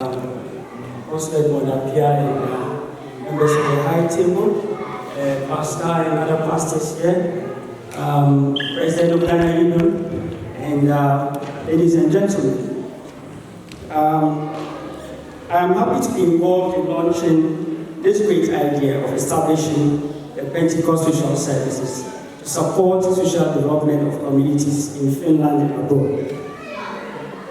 Also, Mother Pia and members of the High Table, Pastor and other pastors here, President of Ghana Union, and ladies and gentlemen. I am happy to be involved in launching this great idea of establishing the PENTSOS social services to support social development of communities in Finland and abroad.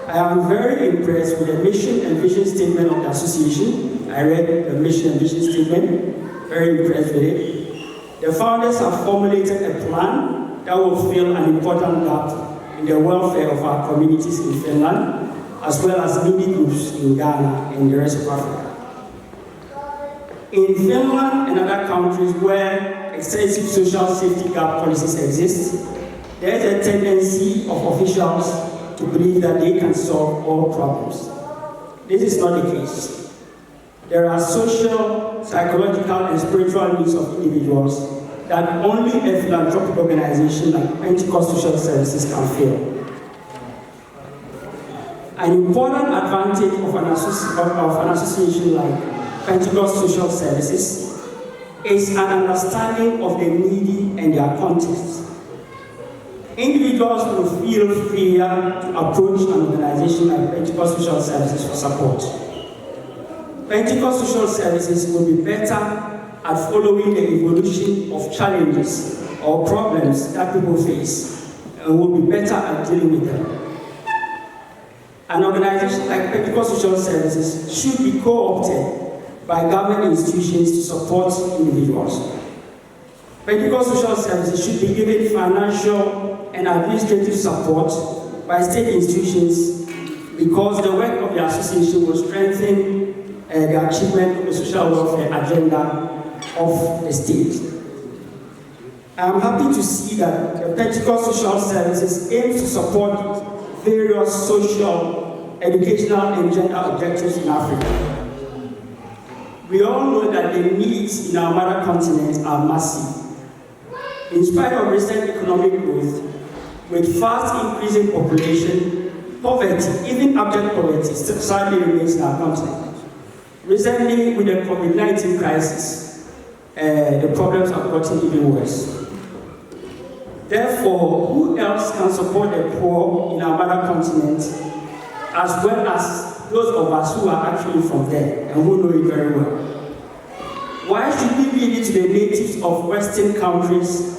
I am very impressed with the mission and vision statement of the association. I read the mission and vision statement, very impressed with it. The founders have formulated a plan that will fill an important gap in the welfare of our communities in Finland, as well as needy groups in Ghana and the rest of Africa. In Finland and other countries where extensive social safety gap policies exist, there is a tendency of officials to believe that they can solve all problems. This is not the case. There are social, psychological, and spiritual needs of individuals that only a philanthropic organization like PENTSOS Social Services can fill. An important advantage of an association like PENTSOS Social Services is an understanding of the needy and their context. Individuals will feel freer to approach an organization like PENTSOS Social Services for support. PENTSOS Social Services will be better at following the evolution of challenges or problems that people face and will be better at dealing with them. An organization like PENTSOS Social Services should be co-opted by government institutions to support individuals. PENTSOS Social Services should be given financial and administrative support by state institutions because the work of the association will strengthen the achievement of the social welfare agenda of the state. I am happy to see that the PENTSOS Social Services aims to support various social, educational, and gender objectives in Africa. We all know that the needs in our mother continent are massive. In spite of recent economic growth, with fast increasing population, poverty, even abject poverty, sadly remains in our continent. Recently, with the COVID-19 crisis, the problems have gotten even worse. Therefore, who else can support the poor in our mother continent, as well as those of us who are actually from there and who know it very well? Why should we leave it to the natives of Western countries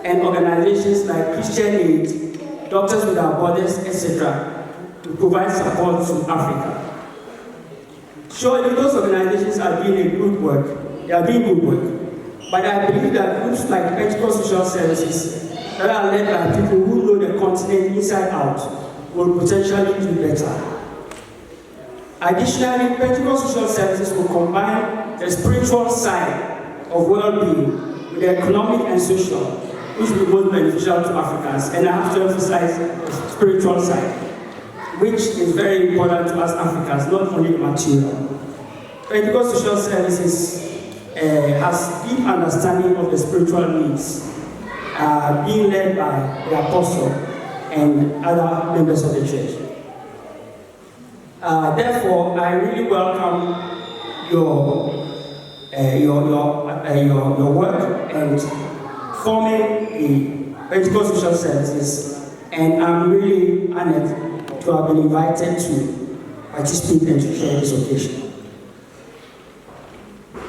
and organizations like Christian Aid, Doctors Without Borders, etc., to provide support to Africa? Surely those organizations are doing good work. They are doing good work. But I believe that groups like PENTSOS Social Services that are led by people who know the continent inside out will potentially do better. Additionally, PENTSOS Social Services will combine the spiritual side of well-being with the economic and social, which will be both beneficial to Africans. And I have to emphasize the spiritual side, which is very important to us Africans, not only the material. PENTSOS Social Services has deep understanding of the spiritual needs, being led by the apostle and other members of the church. Therefore, I really welcome your work and forming a PENTSOS Social Services, and I'm really honored to have been invited to participate and to share this occasion.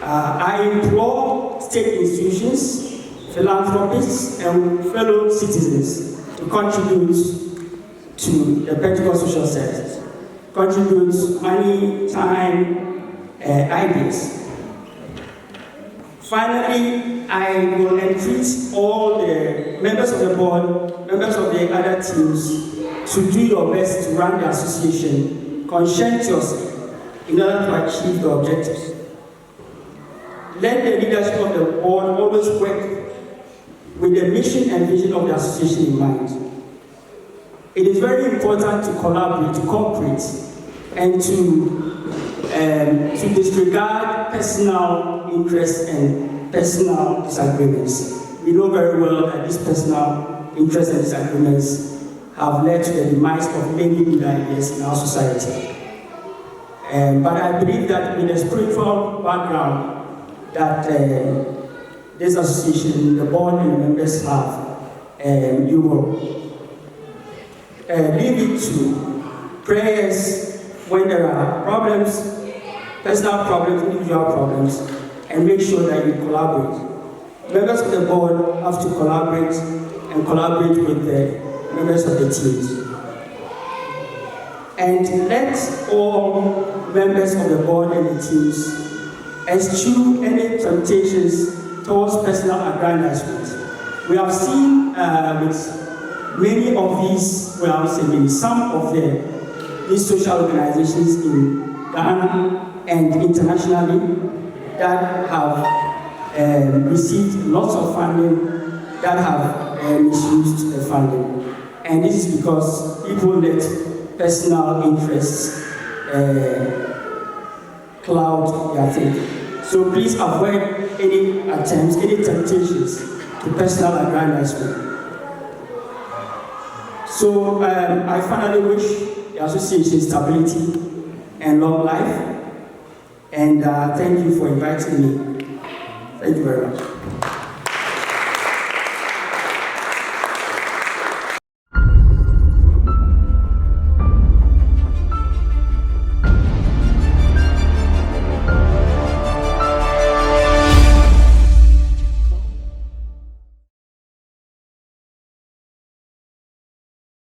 I implore state institutions, philanthropists, and fellow citizens to contribute to the PENTSOS Social Services. Contribute money, time, ideas. Finally, I will entreat all the members of the board, members of the other teams, to do your best to run the association conscientiously in order to achieve the objectives. Let the leadership of the board always work with the mission and vision of the association in mind. It is very important to collaborate, to cooperate, and to disregard personal interests and personal disagreements. We know very well that these personal interests and disagreements have led to the demise of many good ideas in our society. But I believe that with the spiritual background that this association, the board and the members have, you will leave it to prayers when there are problems, personal problems, individual problems, and make sure that you collaborate. Members of the board have to collaborate and collaborate with the members of the teams. And let all members of the board and the teams eschew any temptations towards personal aggrandizement. We have seen with many of these, well, I would say maybe some of these social organizations in Ghana and internationally that have received lots of funding, that have misused the funding. And this is because people let personal interests cloud their thinking. So please avoid any attempts, any temptations to personal aggrandizement. So I finally wish the association stability and long life. And thank you for inviting me. Thank you very much.